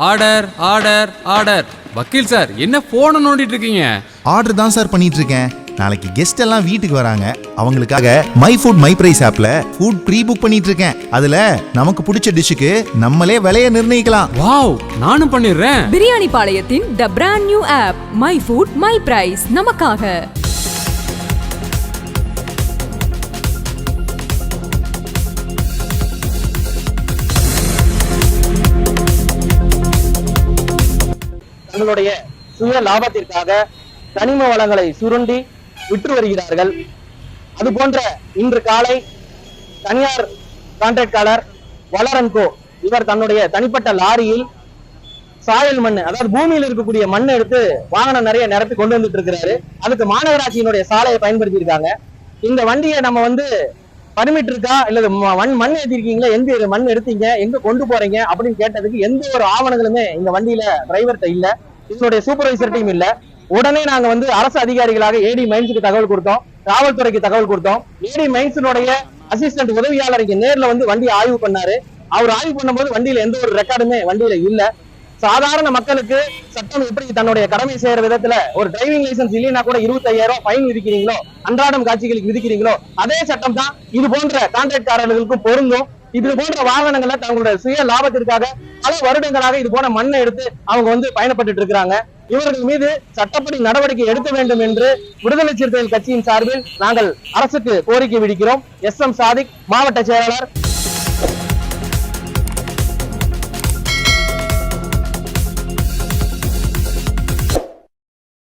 Order order order. வக்கீல் sir, என்ன போனை நோண்டிட்டு இருக்கீங்க? ஆர்டர் தான் சார் பண்ணிட்டு இருக்கேன். நாளைக்கு கெஸ்ட் எல்லாம் வீட்டுக்கு வராங்க. அவங்களுக்காக மை ஃபுட் மை பிரைஸ் ஆப்ல ஃபுட் ப்ரீ புக் பண்ணிட்டு இருக்கேன். அதுல நமக்கு பிடிச்ச டிஷ்ஷுக்கு நம்மளே விலையை நிர்ணயிக்கலாம். வாவ், நானும் பண்ணிடுறேன். பிரியாணி பாளையத்தின் the brand new app my food my price நமக்காக. தங்களுடைய சுய லாபத்திற்காக கனிம வளங்களை சுருண்டி விற்று வருகிறார்கள். அது போன்ற இன்று காலை தனியார் கான்ட்ராக்டாளர் வளரன்கோ இவர் தன்னுடைய தனிப்பட்ட லாரியில் சாயல் மண், அதாவது பூமியில் இருக்கக்கூடிய மண் எடுத்து வாகனம் நிறைய நிரப்பி கொண்டு வந்துட்டு இருக்கிறாரு. அதுக்கு மாநகராட்சியினுடைய சாலையை பயன்படுத்தி இருக்காங்க. இந்த வண்டியை நம்ம பர்மிட் இருக்கா இல்ல மண் ஏற்றிருக்கீங்களா, எங்க மண் எடுத்தீங்க, எங்க கொண்டு போறீங்க அப்படின்னு கேட்டதுக்கு எந்த ஒரு ஆவணங்களுமே இந்த வண்டியில டிரைவர்கிட்ட இல்ல, இதனுடைய சூப்பர்வைசர்ட்டையும் இல்ல. உடனே நாங்க அரசு அதிகாரிகளாக ஏடி மைன்ஸுக்கு தகவல் கொடுத்தோம், காவல்துறைக்கு தகவல் கொடுத்தோம். ஏடி மைன்ஸினுடைய அசிஸ்டன்ட் உதவியாளர் இங்க நேர்ல வண்டியை ஆய்வு பண்ணாரு. அவர் ஆய்வு பண்ணும்போது வண்டியில எந்த ஒரு ரெக்கார்டுமே வண்டியில இல்ல. சாதாரண மக்களுக்கு சட்டம் எப்படி தன்னுடைய கடமை செய்யற விதத்துல ஒரு டிரைவிங் லைசன்ஸ் இல்லைன்னா கூட 25,000 ஃபைன் விதிக்கிறீங்களோ, அன்றாடம் காட்சிகளுக்கு விதிக்கிறீங்களோ, அதே சட்டம் தான் இது போன்ற கான்ட்ராக்டாளர்களுக்கும் பொருந்தும். இது போன்ற வாகனங்களை தங்களுடைய சுய லாபத்திற்காக பல வருடங்களாக இது போன மண்ணை எடுத்து அவங்க பயணப்பட்டு இருக்கிறாங்க. இவர்கள் மீது சட்டப்படி நடவடிக்கை எடுக்க வேண்டும் என்று விடுதலை சிறுத்தைகள் கட்சியின் சார்பில் நாங்கள் அரசுக்கு கோரிக்கை விடுக்கிறோம். எஸ்.எம். சாதிக், மாவட்ட செயலாளர்.